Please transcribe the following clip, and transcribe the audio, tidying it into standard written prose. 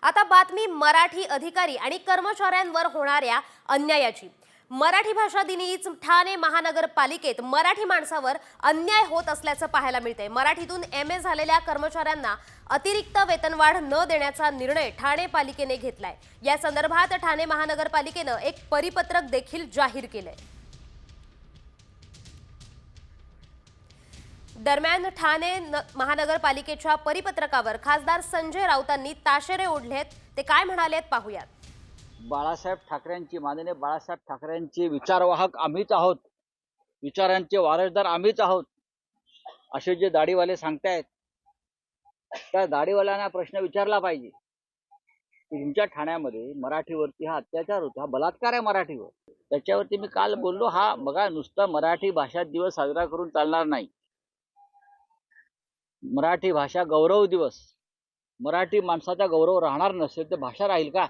आता बातमी मराठी अधिकारी आणि कर्मचाऱ्यांवर होणाऱ्या अन्यायाची। मराठी भाषा दिनीच ठाणे महानगरपालिकेत मराठी माणसावर अन्याय होत असल्याचं पाहायला मिळतंय। मराठीतून एमए झालेल्या कर्मचाऱ्यांना अतिरिक्त वेतनवाढ न देण्याचा निर्णय ठाणे पालिकेने घेतलाय। या संदर्भात ठाणे महानगरपालिकेने एक परिपत्रक देखील जाहीर केलंय। दरम्यान ठाणे महानगरपालिकेच्या परिपत्रकावर खासदार संजय राऊतांनी ताशेरे ओढलेत। ते काय म्हणालेत पाहूयात। बाळासाहेब ठाकरेंची माननीय बाळासाहेब ठाकरेंची विचारवाहक आम्हीच आहोत, विचारांचे वारसदार आम्हीच आहोत असे जे दाढीवाले सांगतायत, त्या दाढीवाल्यांना प्रश्न विचारला पाहिजे की तुमच्या ठाण्यामध्ये मराठीवरती हा अत्याचार होतो, हा बलात्कार आहे मराठीवर। त्याच्यावरती मी काल बोललो, हा बघा नुसता मराठी भाषा दिवस साजरा करून चालणार नाही। मराठी भाषा गौरव दिवस, मराठी माणसाचा गौरव राहणार नसेल तर भाषा राहील का?